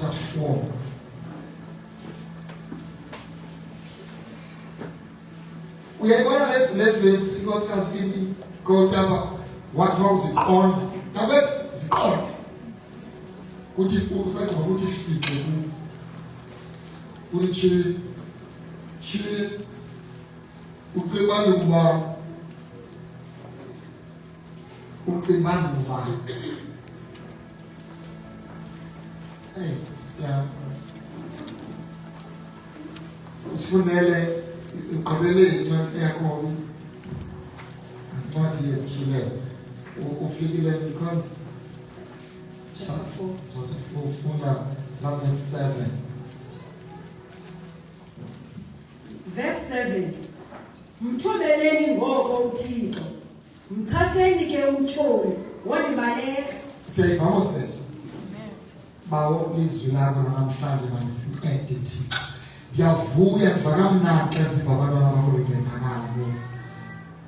chapter 4. Uyayibona le verse inkosikazi ini Goltaba what was it on? Tabe ziqonda. Kuthi usathi ukuthi fike uthi chi ucebani kuba hey siya usifunele uqabelele incwadi yakho incwadi yezikhilelo ufikile because chapter 4 funda verse 7. Verse 7. Mthobeleni ngoko uThixo. Mchaseni ke umtholi wolibaleka. Say vamos there. Bawo lizwi lakho namhlanje manisincede Thixo. Ndiyavuya ndivakamnandi xa ziva abantwana bakho bencedakala Nkosi.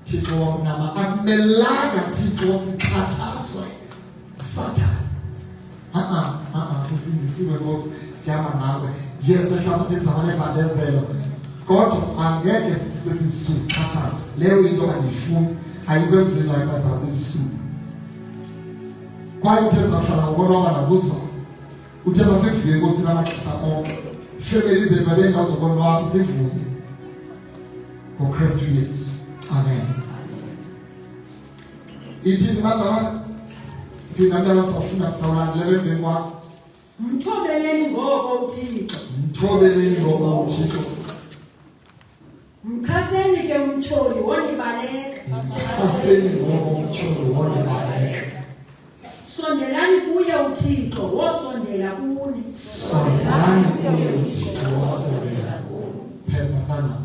Thixo nama akumelanga Thixo sixhatshazwe Satan. Sisindisiwe Nkosi siyama nawe. Yenze mhlawumbe izamane bandezelo. Kodwa angeke sisixhatshazwe. Leyo into andiyifuni. Ayikwezweni lakho bazazi isizulu. Kwaye uthe zahlala ukonwaba nakuzo. Uthe masivuye Nkosi namaxesha onke. Family zethu bengazokonwaba sivuye. NgoKristu Yesu. Amen. Ithi mazama Pinandala safuna kusawula lebe bengwa. Mthobeleni ngoko uThixo. Mthobeleni ngoko uThixo. Mchaseni ke umtholi wolibaleka. Mchaseni ngoko umtholi wolibaleka. Sondelani kuye uThixo wosondela kuni. Sondelani kuye uThixo wosondela kuni. Pheza bana.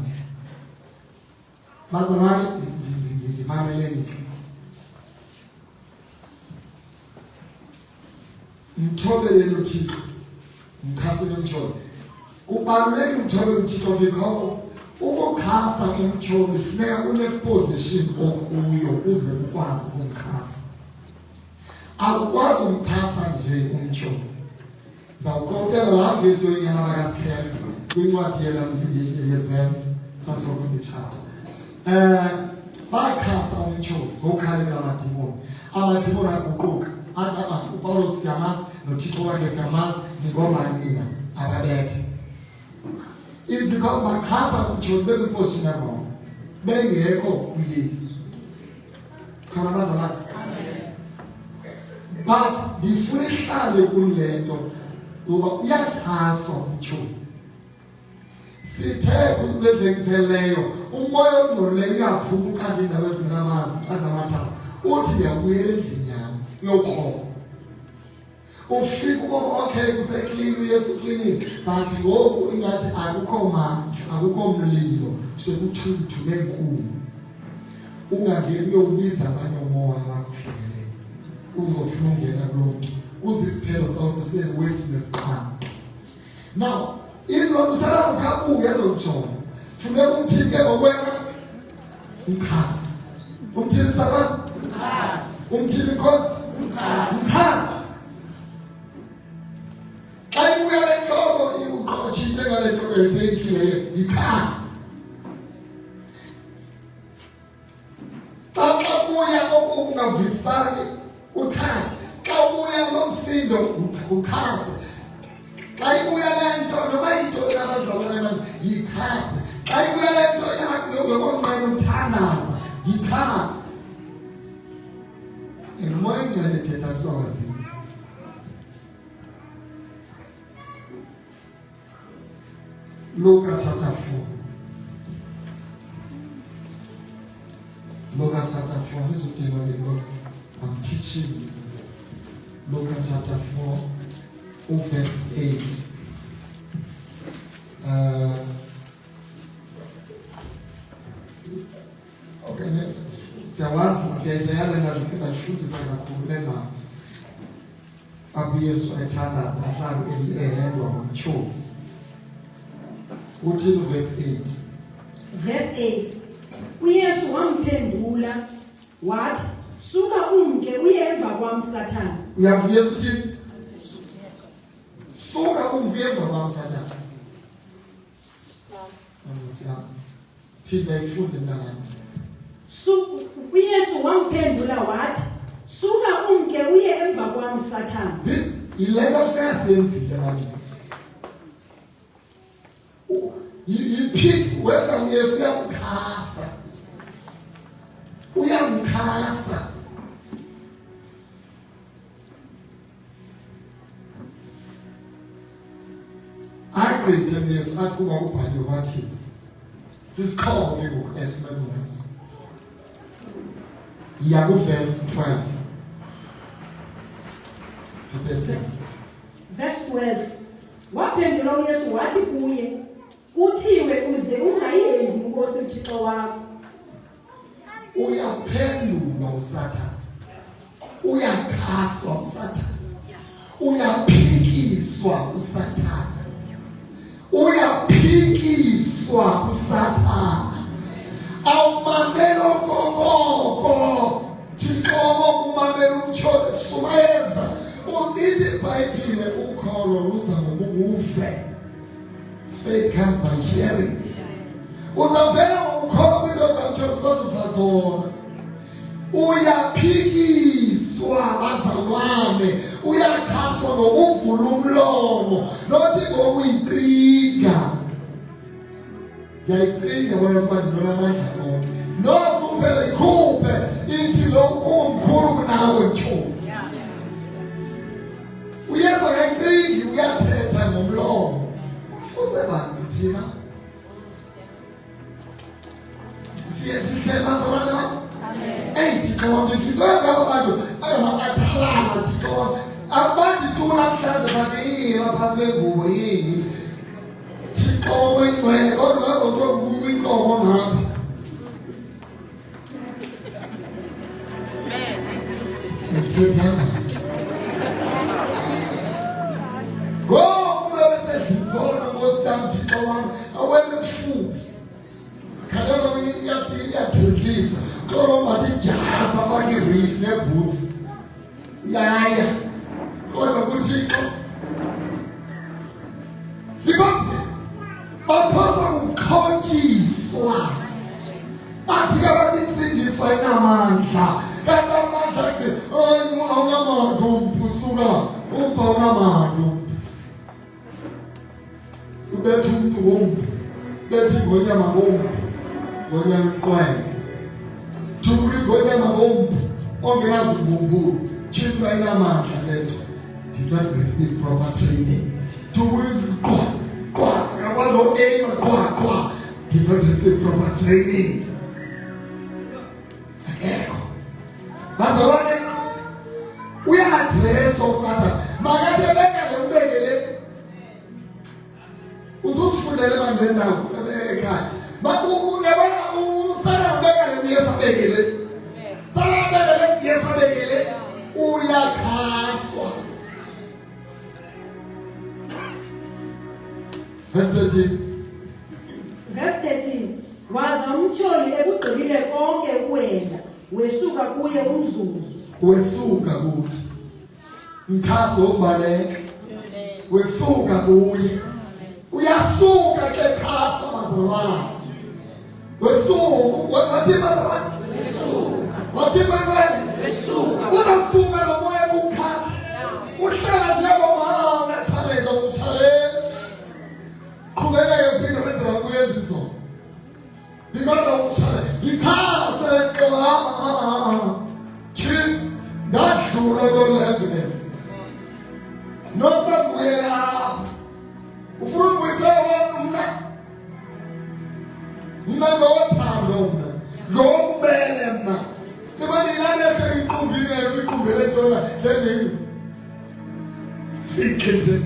Mazamani ndimameleni. Mthobeleni uThixo. Mchaseni umtholi. Kubalulekile umthobeli uThixo because ukukhasa umtholi funeka une-position okuyo ukuze ukwazi ukukhasa. Akukwazi umkhasa nje umtholi. Zawukotela la vesi yonyana bakaSikhele kwincwadi yezenzo just for the chapter. Bakhasa umtholi ngokukhalela amadimoni. Amadimoni aguquka. uPaulos siyamazi noThixo wakhe siyamazi ngobani mina ababethe. It's because bakhasa umtholi bekwiposition yakho bengekho kuYesu. Khona bazalwane. But ndifuna ihlale kulento kuba uyakhasa umtholi. Sithe kulevekeleyo umoya ongcolileyo uyaphuma uqanda indawo ezinamazi angamathatha. Uthi ndiyabuyela endlini yami uyokhoba. Ufika uba okay kuseklini uYesu klinini but ngoku ingathi akukho mandla akukho mlilo sekuthuthule enkulu. Ungaveli uyobiza abanye umoya bakuhleleyo. Uzofuna ungena kulonto. Uzisiphelo sakho sibe wesibes time. Now, into usala ukhabuke ezokujonga. Funeka umthike ngokwena umkhasi. Umthini sakho? Umkhasi. Umthini cause? Umkhasi. Ayibuya lenhloko iuqothithe ngale nto eseyikhile ikhasi. Xa buya okungavisani ukhasi. Xa buya nomsindo ukhasi. Xa ibuya lento noma into abazalwane yikhasi. Xa ibuya lento yakho yokuqonqena uthandaza yikhasi. Emoya ingcwele ethetha kuzokwazisa. Luke chapter 4. Luke chapter 4. This is what because I'm teaching. Luke chapter 4, verse 8. Okay, siyayala ngazifundisa kakhulu lena. Apho Yesu ethandaza ahlala ehedwa ngomtholi. Uthi verse 8. Verse 8. uYesu wamphendula wathi suka umke uye emva kwami Sathane. Uyavuya uthi suka ubuye emva kwami Sathane. Amusiyami. Phinde ifunde mntanami. uYesu wamphendula wathi, suka umke uye emva kwami Sathane. Yilento siyasenzile manje. Yiphiki wenza uYesu uyamkhasa. Uyamkhasa. Agqithe uYesu athi kuba ubhaliwe wathi sisiqhoko ke ngoku esimele ngaso. Ya ku verse 12 to 13. Verse 12. Waphendula uYesu wathi kuye, kuthiwe uze ungayiyendi inkosi uThixo wakho. Uyaphendula uSathane. Uyakhaswa uSathane. Uyaphikiswa uSathane. Uyaphikiswa uSathane. Awumamela kokoko. Thixo kumamela umtsholo sumayeza. Uzithi iBhayibhile ukholo luza ngokufe. Faith comes by hearing. Uzavela ukholwa kwinto zamtsholo because uzazona. Uyaphikiswa bazalwane. Uyakhaswa ngokuvula umlomo. Nothi ngokuyicinga. Yayicinga wena manje nonamandla onke. Nothi uphela ikhuphe ithi lo umkhulu kunawe mtsholo. Uyeza ngecingi uyathetha ngomlomo. Usebani thina? Sikhela bazalwane bakho. Amen. Thixo ndifike ngabo bantu ayamabathalana Thixo. Abantu tuna mhlanje bathi baphathi bengubo yini. Thixo wengcwele kodwa ngokuthi inkomo ngapha. Amen. Ngithethana. Go umlobe sedizona ngosami Thixo wami awena mfubi. Kanona iyadizilisa. Kodwa mathi jaza fake reef neboots. Yaya. Kodwa kuThixo. Because baphosa ukukhonjiswa. Bathi kabanisindiswa inamandla. Kanti amandla ke awunamandla umpusuka. Umpa unamandla. Ubethi umuntu wompu. Bethi ngonyama wompu. Ngonyama mqwele. Thumuli ngonyama wompu. Ongenazi umbumbulu. Children inamandla lethu. Did not receive proper training. Thumuli kwa did not receive proper training. Akekho. Bazalwane uya-address uSathane. Makathe bekele ubekele. Uzusifundele bandeni nawo ekhaya. Uyabona uSathane ubekele uYesu abekele. Sathane abekele uYesu abekele. Uyakhaswa. Verse 13. Verse 13. Waza umtsholi ekugqibile konke ukwenda. Wesuka kuye umzuzu. Wesuka kuye. Mkhaso ubaleka. Wesuka kuye. Uyasuka ke khasa bazalwane. Wesuka. Wathi bazalwane? Wesuka. Wathi bazalwane? Wesuka. Unasuka lo moya kukhasa. Uhlala njengomama unachallenge ukuchallenge. Qhubeka uphinde wenza kuyenziso. Ngikho ukuchallenge. Ikhasa mama. Chin ndadlula lo level. Noma kuyela. Ufuna ukwenza mna ngothando mna. Ngobele mna. Sebani lana ikumbile ntona leni. Fikeze.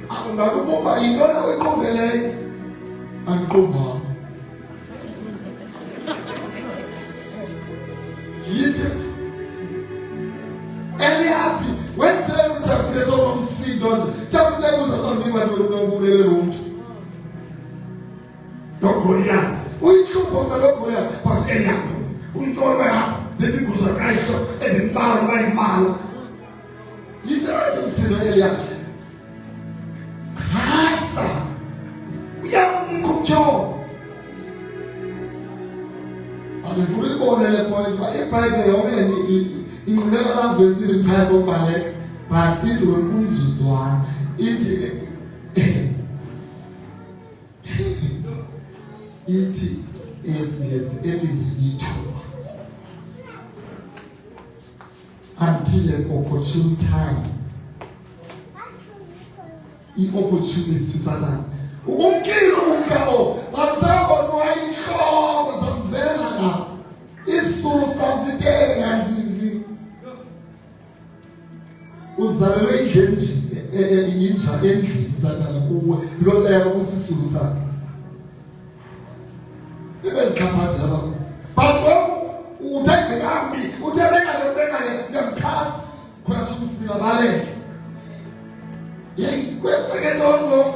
Akunakububa intona wekumbele. Anqumba. Yide. Happy. When they tap the song of seed on tap the was on the one who don't no Goliath. We took on the Goliath, but any we go around the people of Israel as in power by man. You don't see the Elias. iBhayibhile yonke inqinela lavesi imchaza obaleka but idwe kumzuzwana ithi is elilithuba until an opportune time. I-opportunity sana umkilo umkalo batsako noyinhloko zamvela la isulu samsitele ngazizi uzalelwe indleni inja endlini sana kuwe because ayakusisulu sakhe ibezikhapazi lapha but uthengekabi uthebeka ngemkhazi khona umsika baleke kwefike longo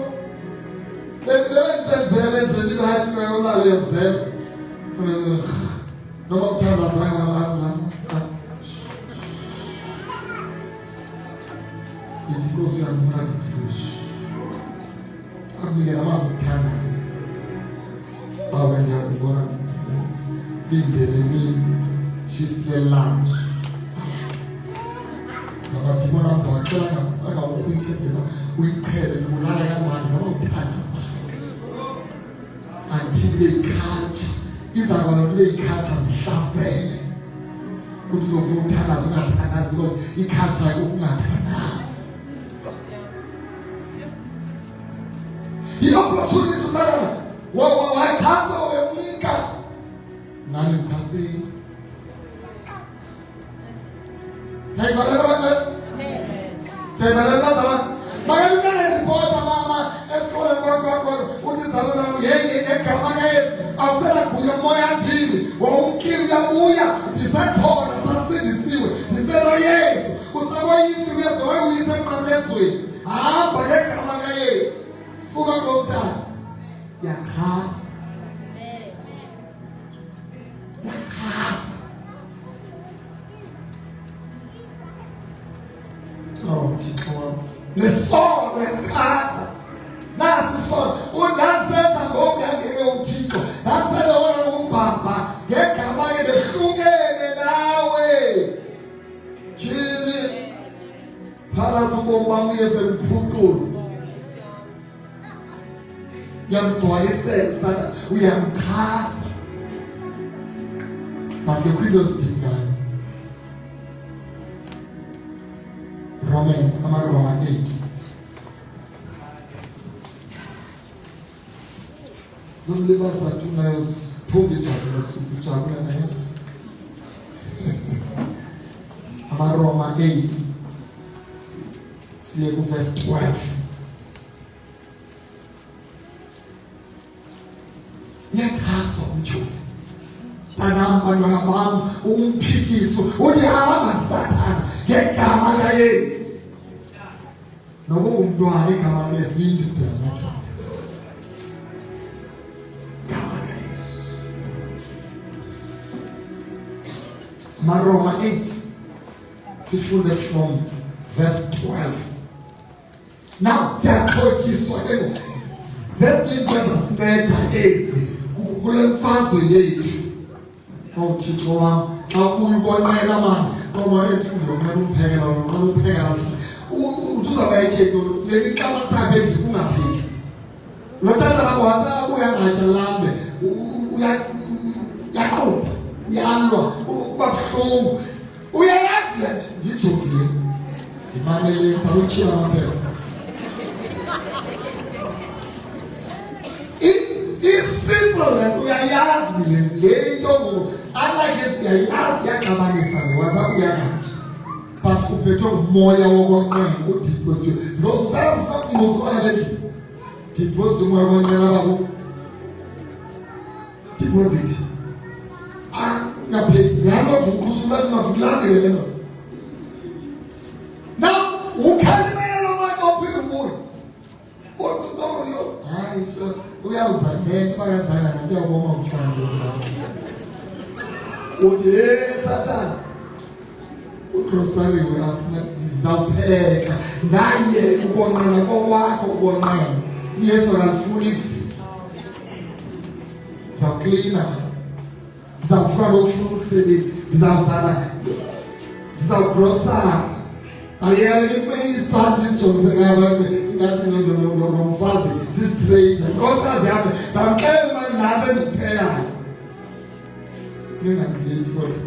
lenzele nje ndihayiswe yolalezel noma uthandaza ngalana ithi Nkosi yami ngiyathithi amike amazwi okuthandaza baba ngiyakubona bindele mini shiselanje abadimona ngicela akawukhwithela uyiphele kulala kamani noma uthandaza until beyikhatsha izaba beyikhatsha mhlasele ukuthi uzofuna ukuthandaza ungathandazi because ikhatsha ukungathandazi i-opportunity sana wakhasa wemka nani mkhasini Sayibala bazama bayalibele ripota mama esikole konke uthi zalona yenge egama kaYesu awusela kuya moya ndini wawumkiri yabuya ndisekhona sasindisiwe ndiselo Yesu usaboyisi uyezo wayuyise emqamlezweni hamba ngegama kaYesu suka komntana yakhasa lesono ekhasa nasi sono unansenza ngokungeke uThixo naphela wona ubaba ngegama lehlukene nawe jini phalazo bomba uyese mphuculo yamgcwalisela sana uyamkhasa but kwinto zidingayo Romans, Roma 8. Zomliba satuna yosiphume jabula sukujabula nayezi. Roma 8. Siye ku verse 12. Yakhaso umjoli. Tanamba nabam umphikiso uyahamba Sathana ngegama kaYesu. Nobo umntwana igama kaYesu lindidana. Gama kaYesu. Roma 8. Sifunde from verse 12. Now siyaxotyiswa ke zezinto ezasinceda ezi kule mfazwe yethu. Awuthixo wami xa uyibonela manje ngoba ethi ngiyokwenza uphekela uzaba yikheto lelikama sakhe endlini ungaphiki lothanda lapho wasabuya ngatsha lambe uyaqupha uyalwa ukuba buhlungu uyayazi ngijongile ngimamele salutshiya amaphela isimple uyayazi le nto alake siyayazi yaqabanisa waza uyanathi but uphethwe umoya wokonqena uDiposi because usayafuna umuzwana lethi Diposi umoya wokonqena babo deposit ngapheli yalo vukusula mavulane lelo now ukhalimela lo manje ophila umoya otonto hayi so uyawuzangena bayazana kuyaboma umthando uthi Sathana ugrosari uzawupheka naye ukonqena kokwakho ukonqena Yesu akafuni ivili zawuklina zawufaka ukufuna umsebenzi ndizawugrosara. Ayeke isiphathi nisijongise abantu ingathi nomfazi sistranger. Nkosazi yami, ndamxelela manje nabe ndipheyayo. Ningangiyeti kodwa.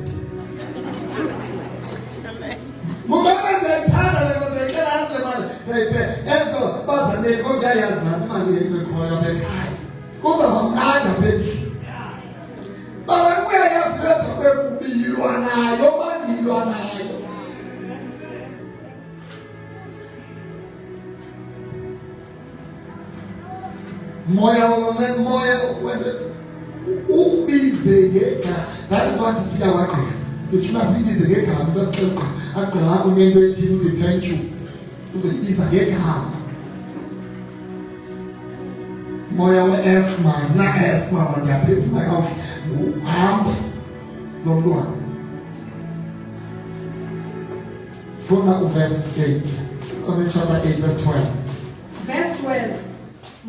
Mungaba ngiyayithanda le nto ngiyayicela yazi manje. Hey, ento bazane konke ayazi nathi imali yekhoya bekhaya. Kuzaba mnandi apha. Baba kuyayafika kwekubilwa nayo, bandilwa nayo. Moya wena ubize ngegama. That is why sisiya wagqirha. Sifuna sibize ngegama besixoxa. Agqirha kunento ethini uthi thank you. Uzoyibiza ngegama. Moya we-asthma, na-asthma ndiyaphefumula kakuhle. Uhamba lo mntwana. Funda uverse 8. Chapter 8 verse 12. Verse 12.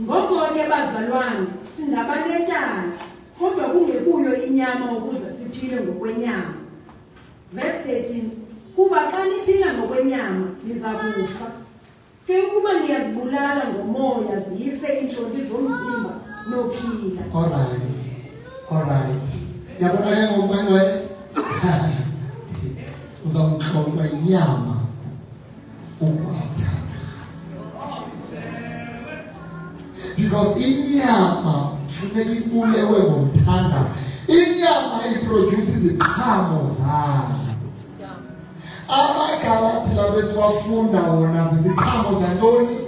Ngoko-ke bazalwane, singabanetyala, kodwa kungekuyo inyama ukuze siphile ngokwenyama. Verse 13. Kuba xa niphila ngokwenyama, niza kufa. Ke ukuba niyazibulala ngomoya zife iintlonti zomzimba nophila. All right. Yabona ke ngomntwana waye. Uzamxhonqa inyama ukuwathandaza. Because inyama funeka ibulewe ngomthanda. Inyama iproduces iziqhamo zayo. AmaGalati lawo esiwafunda wona ziziqhamo zantoni?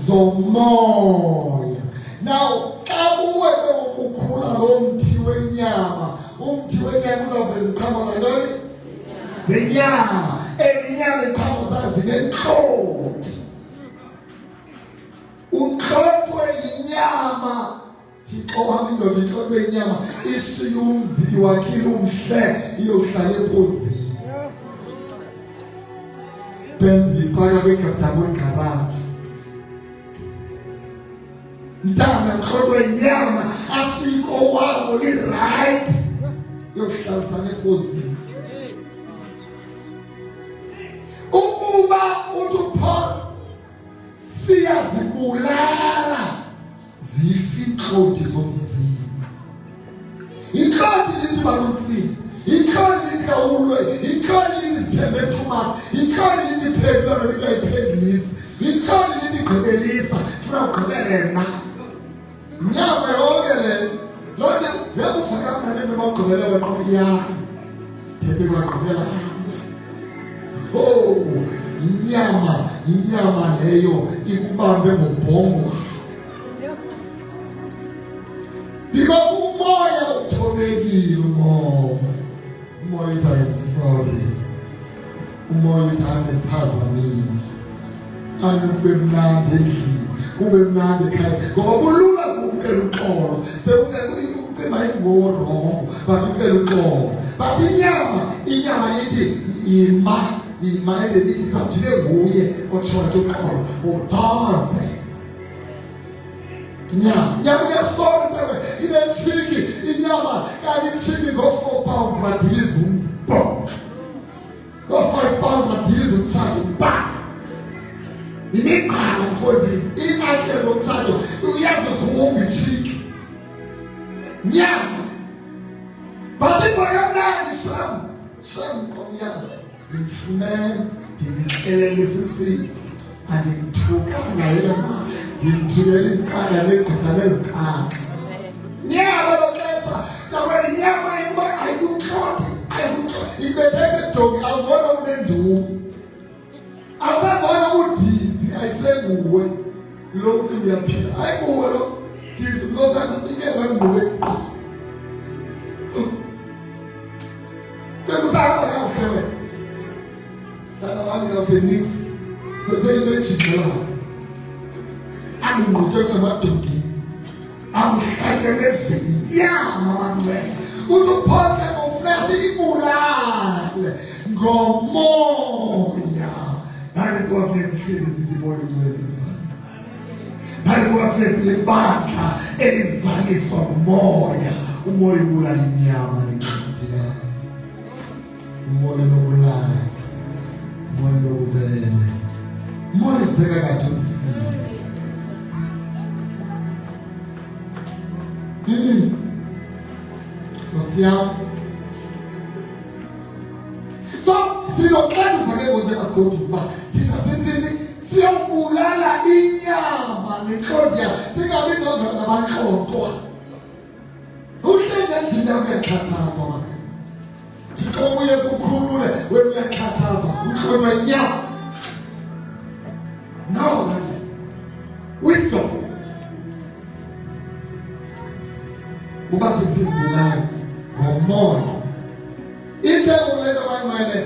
Zomoya. Now, xa uweke ukukhula lo mthi wenyama, umthi wenyama uzawuveza iziqhamo zantoni? Zenyama. Inyama iziqhamo zayo zinentlonti. Uxoxwe yinyama. Thixo wami indoda ixoxwe yinyama. Ishiye umzili wakhe umhle iyohlala epozini. Benzi liphaka kwekaptabo garage. Ntana xoxwe yinyama. Ashiko wabo li-right. Yokuhlalisana epozini. Ukuba uthi Paul siyazibulala zife iintlonti zomzimba. Intlonti lithi balumsini. Intlonti lithi kawulwe. Intlonti lithi zithembe too much. Intlonti lithi phendula nto ayiphendulisi. Intlonti lithi gqibelisa. Funa ugqibele na. Nyama yonke le. Loo nto yakufaka mna nento bagqibele wena yakho. Thethe kwagqibela. Oh, inyama leyo ikubambe ngobhongo. Because umoya uthobekile umoya uthi I am sorry. Umoya uthi andiphazamile. Kube mnandi endlini, kube mnandi ekhaya. Ngoba kulula ukucela uxolo. Sekucima ingorongo, but ucela uxolo. But inyama ithi ima ende lithi kawujike nguye otshontsha uxolo uchaze. Nyama uyasona ntewe inetshiki inyama kanti itshiki ngo-4 pounds vadiliza umzi bo. Ngo-5 pounds vadiliza umtshato ba. Imiqala mfondini iinakhe zomtshato uyazikhumba itshiki. Nyama. But ivokamnandi sham komnyama. Ngimfumene, ndimxelelisa isifo, andimthukanga yena, ndimthukela iziqanda negqirha neziqanda. Nyama lo xesha, nawena inyama ayikuxothi, ibetheke edongi, awubona unenduku. Awusabona udizi, ayisenguwe, lo mntu uyaphila, ayikuwe lo dizi, uzandinikela nguwe eziqasa. Bekusahamba kakuhle wena. Dada wami kakuhle nix, seseyinto ejikelayo. Angingqotyesha amadongi, amhlakele eveni, nyama manxele. Uthi uphonke ngofuna siyibulale ngomoya. That is what makes it easy to boy to izalisa. That is what makes it ibandla elizaliswa umoya. Umoya ubulala inyama leqhubhileyo. umoya nobulala, umoya nobubele, umoya zeka kade umsini. Social. So, siyoxanduva ke ngoku njengasigodi ukuba thina senzeni siyobulala inyama nenhlodya singabi ngabantlontlwa. Uhleli endlini yakho uyakhathazwa manje. Thixo ubuye kukhulule wena uyakhathazwa uhlonwe inyama. No, manje. Wisdom. Kuba sisizibulala ngomoya. Into olena bangcwele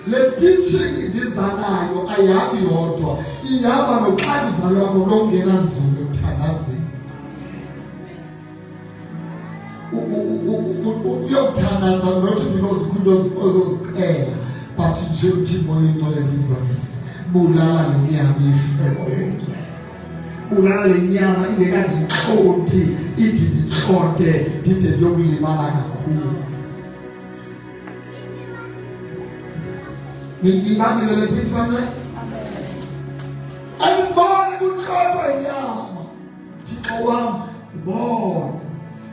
le teaching ndizanayo ayihambi yodwa, ihamba noxanduva lwakho longena nzulu ekuthandazeni. Uyokuthandaza not because uzozicela, but nje uthi moya ingcwele ndizamisa. Bulala le nyama ife moya ingcwele. Bulala le nyama ingekade ixhonti, ithi ixhonte ndide ndiyokulimala kakhulu. Ngibambile le pisane. Ayibone kuqhaqha inyama. Thixo wami sibona.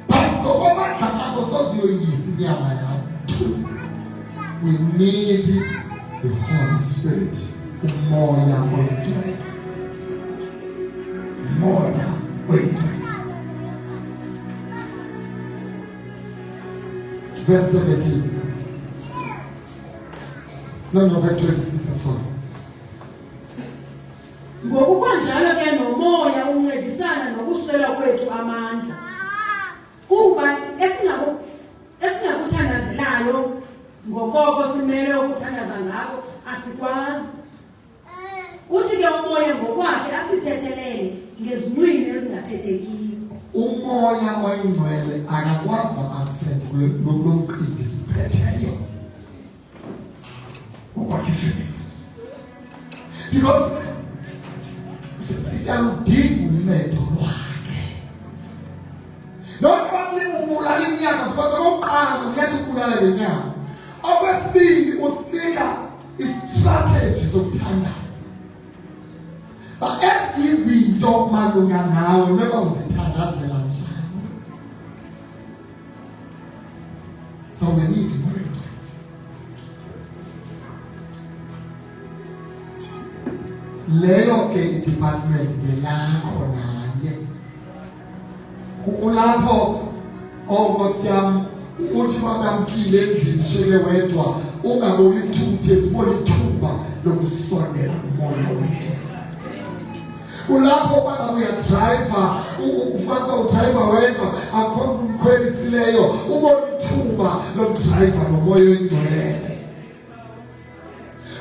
But ngoba akho soziyoyisa inyama yakho. We need the Holy Spirit. Umoya wethu. Moya wethu. Verse 17. No, verse 26, I'm sorry. Ngokukanjalo ke nomoya uncedisana nokuswela kwethu amandla. Kuba esingakuthandazelayo ngokoko simele ukuthandaza ngako asikwazi. Uthi ke umoya ngokwakhe asithethelele ngezinwini ezingathethekiyo. Umoya oyingcwele akakwazi ama-accent lokuqinisa isiphetheyo. What you feel is because siyaludinga uncedo lwakhe. Noma ubulala inyama because okokuqala unceda ukubulala le nyama. Okwesibili usinika i-strategy zokuthandaza. But izinto malunga nawe meba uzithandazela njani. So we need to know. Leyo ke department yakho naye. Kulapho Nkosiyam uthi babamkile endlini sheke wedwa ungaboni isithuthe sibone ithuba lokusondela kumoya wethu. Kulapho baba uyadriver ufasa udriver wedwa akho umkhwelisileyo ubone ithuba lokudriver nomoya oyingcwele.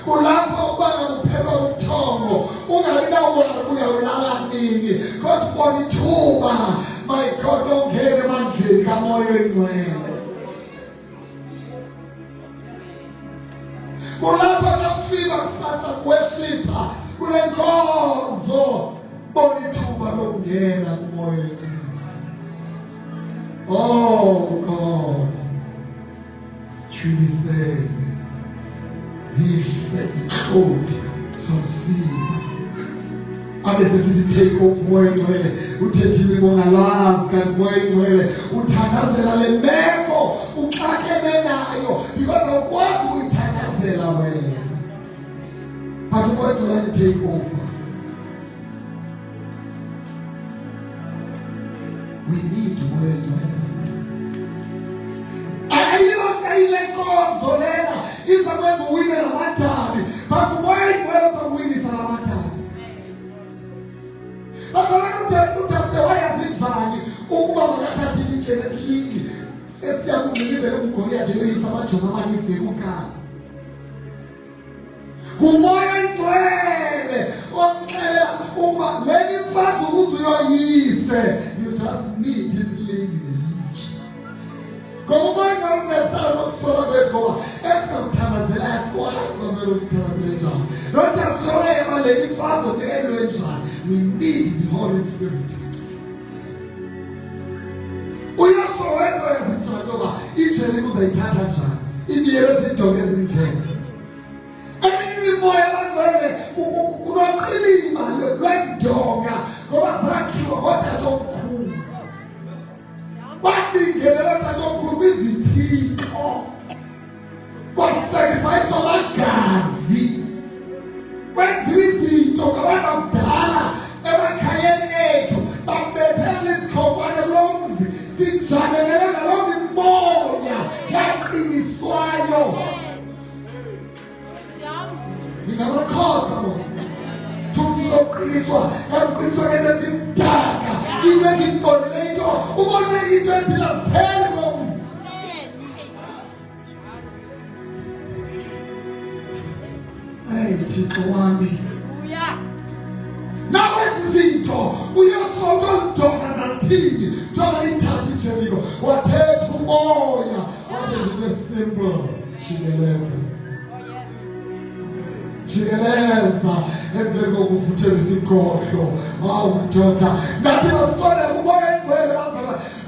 Kulapho ubana kuphela uthongo ungabi nawo uyawulala nini kodwa ubona ithuba my God ongene emandleni kamoya oyingcwele. Kulapho kufika kusasa kuwesipha kule nkonzo bona ithuba lokungena kumoya oyingcwele. Oh God, truly say zife ikhodi somsini abese sithi take off moya ingcwele uthethile bongalazi kanti moya ingcwele uthandazela le meko uxakene nayo because awukwazi uyithandazela wena but moya ingcwele take over. We need moya ingcwele. Ayilokayile nkonzo lena izakwenza uwine lamathabi but moya ingcwele uzawuwinisa lamathabi. Uthathe wayazinjani ukuba makathathi ilitshe lesilingi esiyakumilibele kuGoliathi yoyisa amajoni amaninzi ngekukhala. Kumoya ingcwele omxelela ukuba leli mfazi ukuze uyoyise you just need isilingi nelitshe. Ngoba umoya ingcwele nokusola kwethu ngoba esikawuthandazela yasikwazi amele ukuthandazela njani. Nothandazela leli mfazi onekelwe njani. We need the Holy Spirit. Uyasowenza yazinjani ngoba ijele uzayithatha njani. ibiyele izinto ezinjena eminye imoya abangcwele kunoqilima lwendonga ngoba zakhiwa ngothatha omkhulu babingelela bathatha omkhulu kwizithixo kwasacrifice amagazi kwenziwa izinto ngabantu abadala emakhayeni ethu bambethela izikhonkwane lomzi sijamelele nalowo mimoya yaqiniswayo ngingabakhoza mosi tuzoqiniswa yaqiniswa ngento ezimdaka into ezinkondele into ubone into ezilaziphele lomzi Thixo wami nawe izinto uyosonto ndonga zathini njengoba lithatha iJeriko wathetha umoya wathi into simple jikeleza emveni kokuvuthela isigodlo madoda nathi basonela umoya engcwele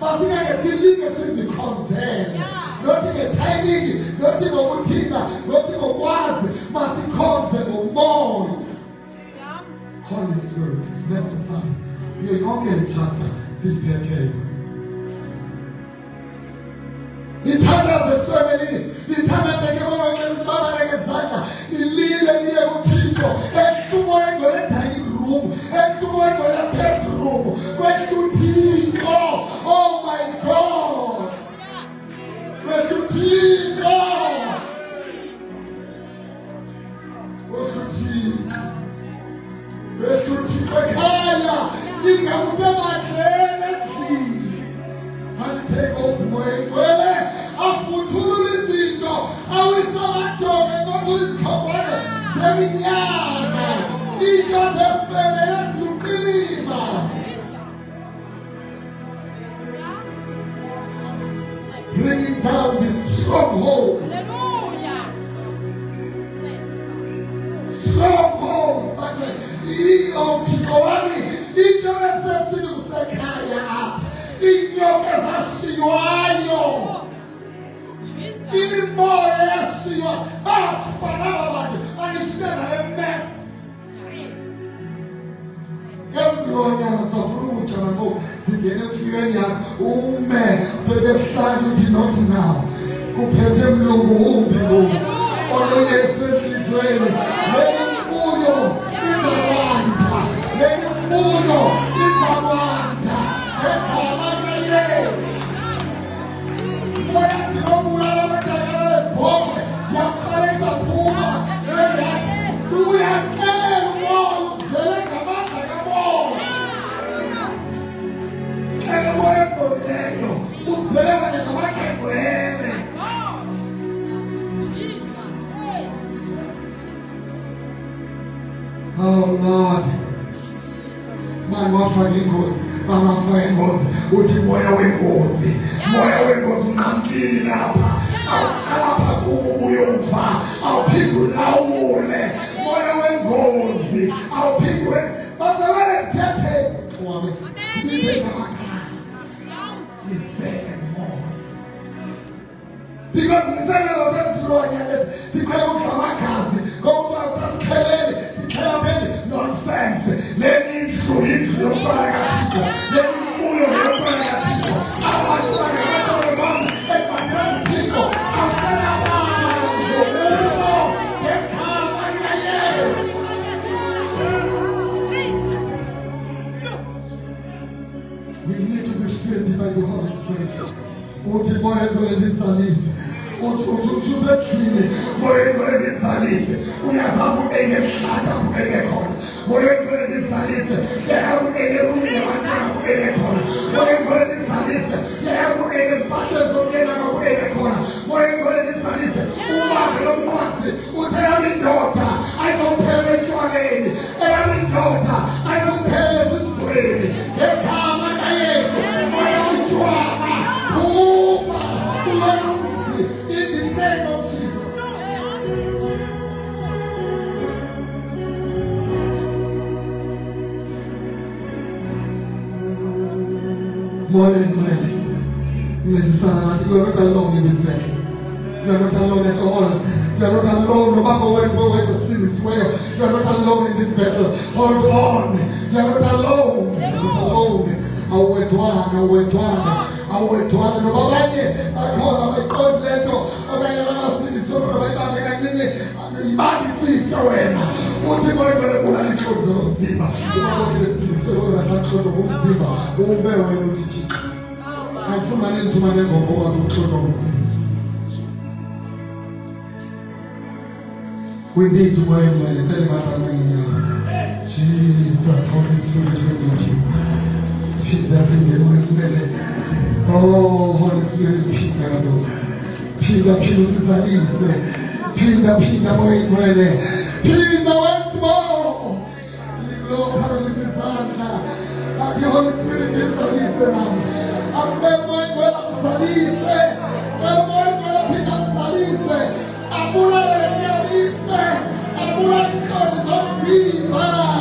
basingeke silinge sizikhonzele nothi ngetiming nothi ngokuthina nothi ngokwazi masikhonze ngomoya. Holy Spirit is necessary kuyo yonke chapter siphetheyo nithandaze family nithandaze ngebabaleke ngezandla ilile liye kuThixo ehlumo engcwele dining room ehlumo engcwele bedroom kweThixo. Oh my God kweThixo ekhaya ingakusemadleni endlini alithenga uvumoya engcwele afuthulula izinto awisamadoda nothula izikhonkwane zeminyaka into zefeme eziluqilima bringing down this stronghold. Strongholds Thixo wami into esesini kusekhaya apha inyoka ezashiywayo imimoya yashiywa bafana abantu banishena emess everyone safuna ukutya ngoku zingene emfuyweni yakho ume bebehlala uthi not now kuphethe mlungu umbi ngoku oloyesu enhlizweni lemfuyo izawanda lemfuyo izawanda egama likaYesu moya ndinobulala abadala lebhokwe yaqala izaphuma uyakelela umoya uzele ngamandla kamoya kele moya engcolileyo uzele kanye ngamakengwele. Oh Lord, wafaka ingozi bangafaka ingozi uthi moya wengozi unqamkile lapha awuqapha kubuye umfa awuphinde ulawule moya wengozi awuphinde bazabele thethe wami nize ngamakhaya nizeke moya because nisenelo sesilonya lesi sikhaya ukamagazi ngoba sasikhelele sikhela nonsense indlu yomntwana kaThixo lemfuyo yomntwana kaThixo abantu bami ebhangela uThixo afuna abantu umo ekhaya likaYesu. We need to be filled by the Holy Spirit. Uthi moya engcwele ndizalise uthuzekile moya engcwele ndizalise uyazazi engehlata kubeke khona moya engcwele ndizalise yakuengerumi yabantwana kubeke khona moya engcwele ndizalise yakuengezimpahla zomyena kubeke khona moya engcwele ndizalise uhambe lomnqwazi uthe yami indoda ayizophela etshwaleni eyami indoda ayizophela ezizweni ngegama likaYesu moya wetshwala phuma kulona mzi in the name of Jesus. Moya engcwele ncedisana nathi we're not alone in this battle. You are not alone at all. You are not alone. No matter where to sin is where. You are not alone in this battle. Hold on. You are not alone. You are not alone. Awedwana noma abanye bakhona bayiqonda lento okanye bangasindiswa bayibambe kancane ibalisise wena uthi ngoyibele kulala inhlobo zomzimba ubone lesindiswe ongasaqonda ngomzimba ube wena uthi Thixo ayifumane nthumane ngomboka zokuqonda ngomzimba. We need to go in and tell him Jesus, Holy Spirit, we need you. Speak that in the way. Oh, Holy Spirit, Pida, once more. Lord, paralysis and the Holy Spirit is the listener. I'm going to salise. I'm going to pick up salise. Abula Yalise. Abula comes of fever.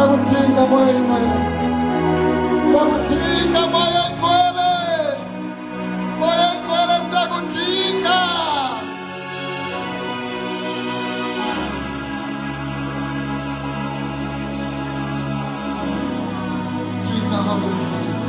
Yakudinga moya ingcwele. Yakudinga moya ingcwele. Moya ingcwele siyakudinga. Dinga Holy Spirit.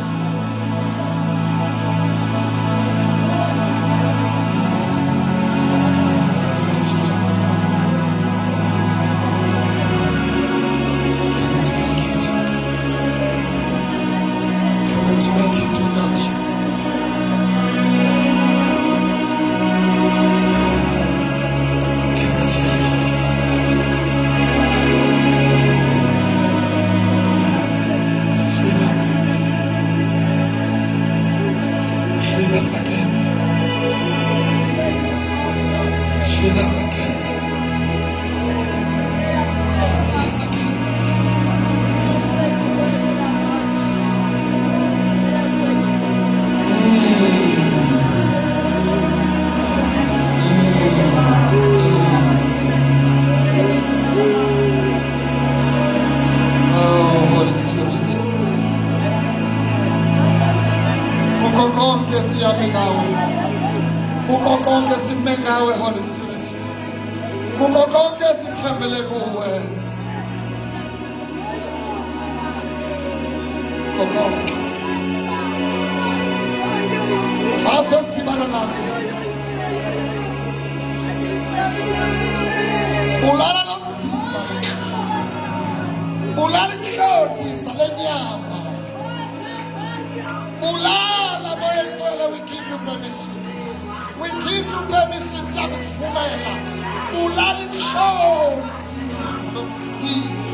Make it without you. Cannot make it. Fill us again. Fill us again. Fill us again. Fill us again. Holy Spirit. Kuko konke siyame ngawe. Kuko konke sime ngawe, Holy Spirit. Kuko konke sithembele kuwe. Kuko konke. Faso sidibana naso. Ulala nomzimba. Ulala inhloti zale nyama. Ulala moya ingcwele, we give you permission. We give you permission sakuvumela. Ulala inhloti zalo mzimba.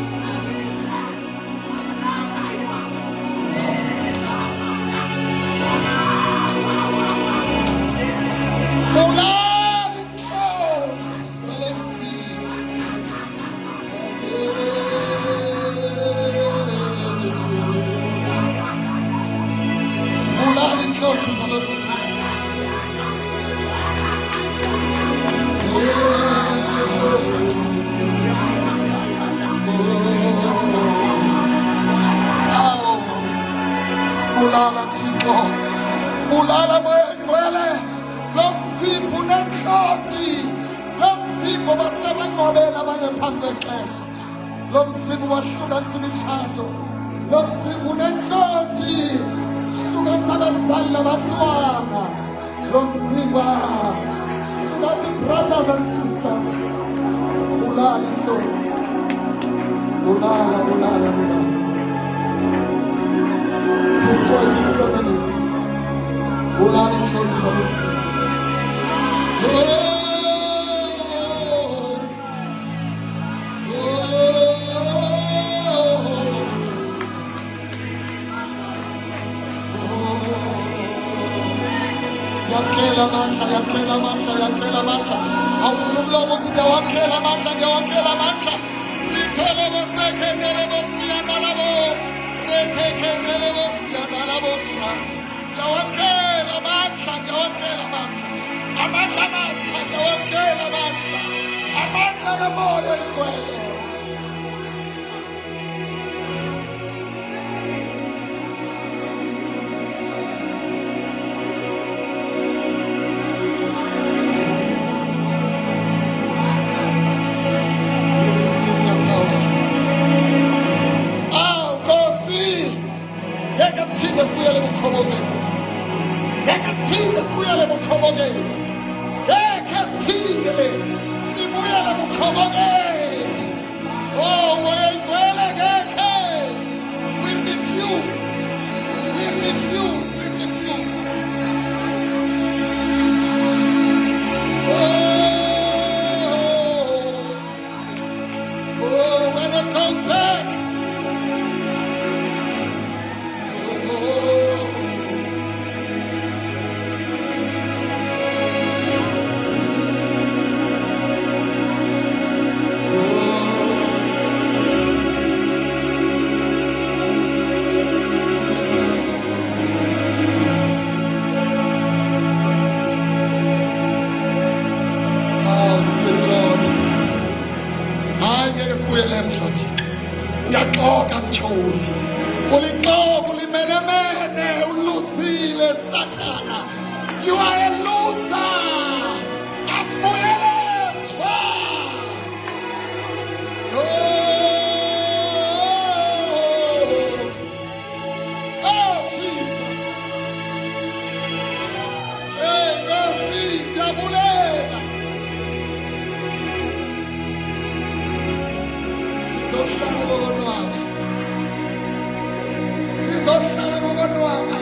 Ulala inhloti zalo mzimba. Ulala inhloti zalo mzimba. Ulala Thixo, ulala moya ingcwele, lo mzimba unenhloti, lo mzimba basebengobela abanye phambi kwexesha, lo mzimba wahlukanisa imitshato, lo mzimba unenhloti, hlukanisa abazali nabantwana, lo mzimba hlukanisa brothers and sisters. Ulala inhloti, ulala, ulala, ulala. Destroy these families. Ulala inhloti zalo mzimba. Yamkela amandla, yamkela amandla, yamkela amandla. Awufuna umlomo uthi ngiyawamkela amandla, ngiyawamkela amandla. Lithole bosekhendele bosiyandalabo. Retekhendele bosiyandalabo sha. Ngiyawamkela amandla, ngiyawamkela amandla. Amandla amatsha, ngiyawamkela amandla. Amandla kamoya ingcwele. Uyaxoka mtyholi. Ulixoka ulimenemene uluzile Sathana. You are a loser. Asibuyele emva. Oh Jesus. Hey, Nkosi siyabulela. Sizohlala ngokonwaba. Sizohlala ngokonwaba.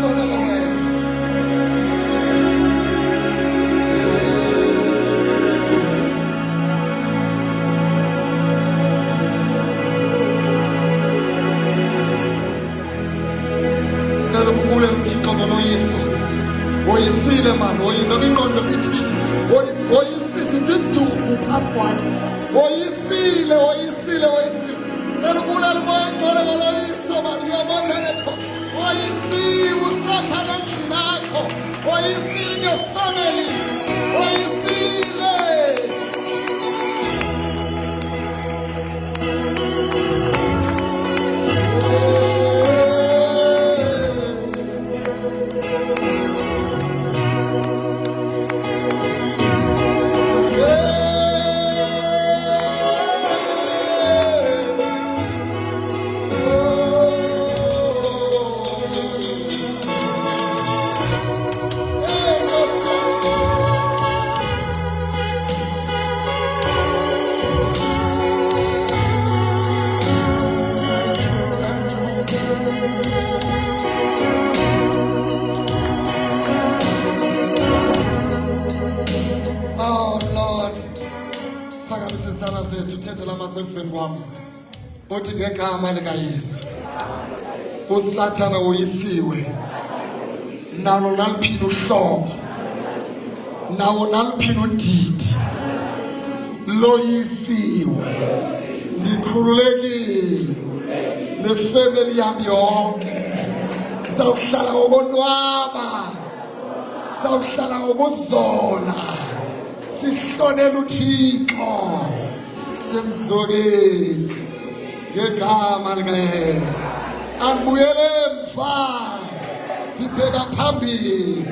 Shonela wena. Cela uphumule uThixo ngoloyiso. Woyisile mani, woyinoba ingqondo ithi woyisile iziduku phambi kwakhe. Woyisile. Cela ubulala umoya ngcwele ngoloyiso mani, uyabona nekho. Woyisiwe uSathane endlini yakho. Woyisile in your family. Woyisile. Uthi ngegama likaYesu uSathane woyisiwe, nalo naliphina uhlobo, nawo naliphina udidi loyisiwe. Ngikhululekile nefamily yami yonke, sawuhlala ngokonwaba, sawuhlala ngokuzola, sihlonela uThixo, semzokezi ngegama likaYesu. Angibuyele emva, ndibheka phambili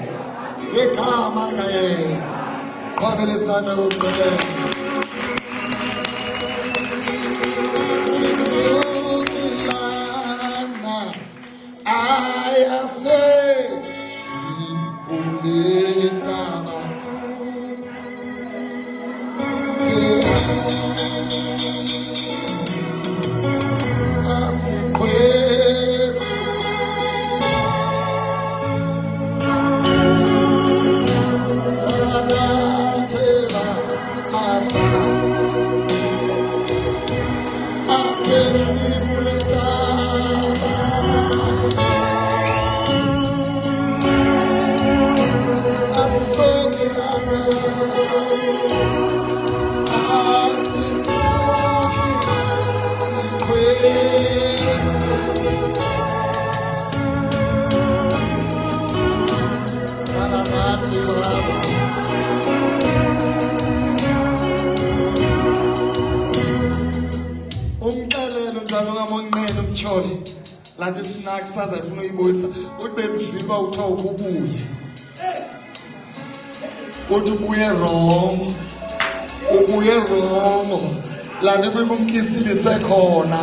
ngegama likaYesu. Qhwabele isandla kokugqibela. Singilana ayase siphulentaba la bisinaki saza ifuna uyibuyisa uthi bemdliwa uthiwa ukubuye uthi ubuye wrong la ndikumkisile sekhona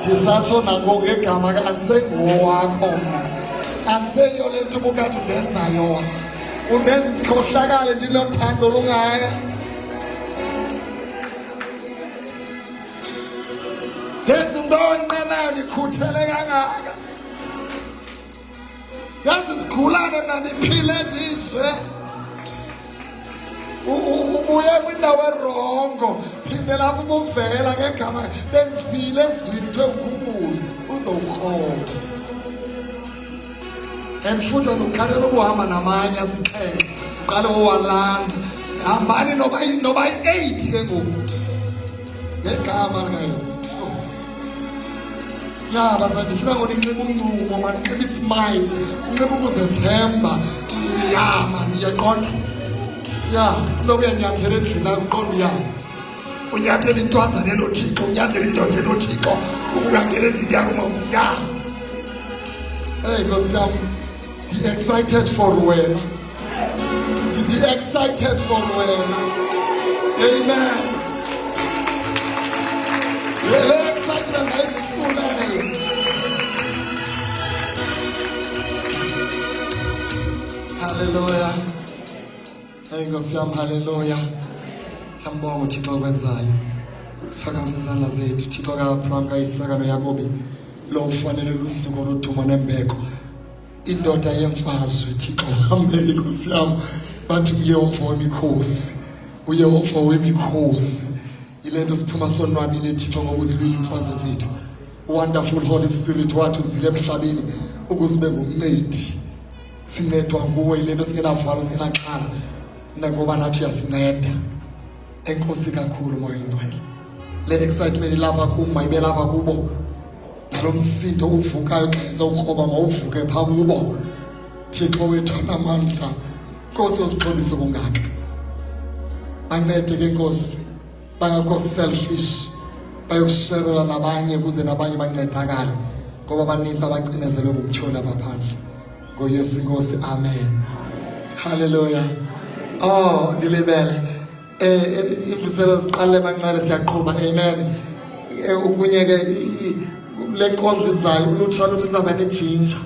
ndisatsho nango ngegama kaNsenguwo wakho mna anseyo le nto ubukade undenza yona undenza isikhohlakale ndinothando lungaka yenza into enqenayo ndikhuthele kangaka yenza isigulane mna ndiphile ndinje ubuye kwindawo erongo phinde lapho ubuvela ngegama bendifile ezwini kuthiwe ukhumule uzowukroba and futhi ukhalela ukuhamba namanye asixhenxe uqale wowalanda hambani noba i-8 ke ngoku ngegama likaYesu ya bazali ndifuna ngoku ndinxiba uncumo mandinxiba ismayile unxiba ukuzethemba ya mani ndiyaqonda ya into kuyanyathela endlini akuqonda ya unyathela intwazana enothixo, unyathela indoda enothixo, ungangena endini yakho makuya. Hey Nkosi yami, ndi excited for wena, ndi excited for wena. Amen. Le excitement mayisulele. Hallelujah. Hey Nkosi yami, hallelujah. Ngiyambonga uThixo okwenzayo. Sifakamise izandla zethu. Thixo kaAbraham, kaIsaka noYakobi, lo ufanele lusuku oluthuma nembeko. Indoda yemfazwe Thixo hambe Nkosi yami, bathi uYehova wemikhosi, uYehova wemikhosi. Ilento siphuma sonwabile Thixo ngokuzilwela imfazwe zethu. Wonderful Holy Spirit wathi uzile emhlabeni ukuzibe ngumncedi. Sincedwa kuwe ilento singenavalo singenaxhala ngoba nathi uyasinceda. Enkosi kakhulu moya oyingcwele. Le excitement ilapha kum mayibe lapha kubo. Nalo msindo uvukayo xa ezawukroba mawuvuke phaa kubo. Thixo wethu amandla. Nkosi uzixolise kungaka. Bancede ke Nkosi. Bangakho selfish. Bayokusherela nabanye ukuze nabanye bancedakale. Ngoba baninzi abacinezelwe ngumtyholi abaphandle. NgoYesu Nkosi, amen. Hallelujah. Oh, ndilibele. Imvuselo ziqale bancane siyaqhuba, amen. Ukunye ke le nkonzo izayo ulutsha luthi lizaba nejinja.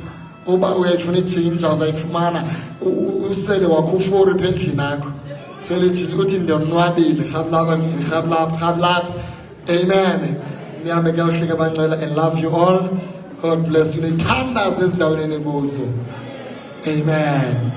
Uba uyayifuna ijinja uzayifumana usele wakho ufori pendlini yakho. Sele jinja uthi ndiyonwabile, rhablapha. Amen. Nihambe ke uhleke bancela and love you all. God bless you. Nithandaze ezindaweni enikuzo. Amen.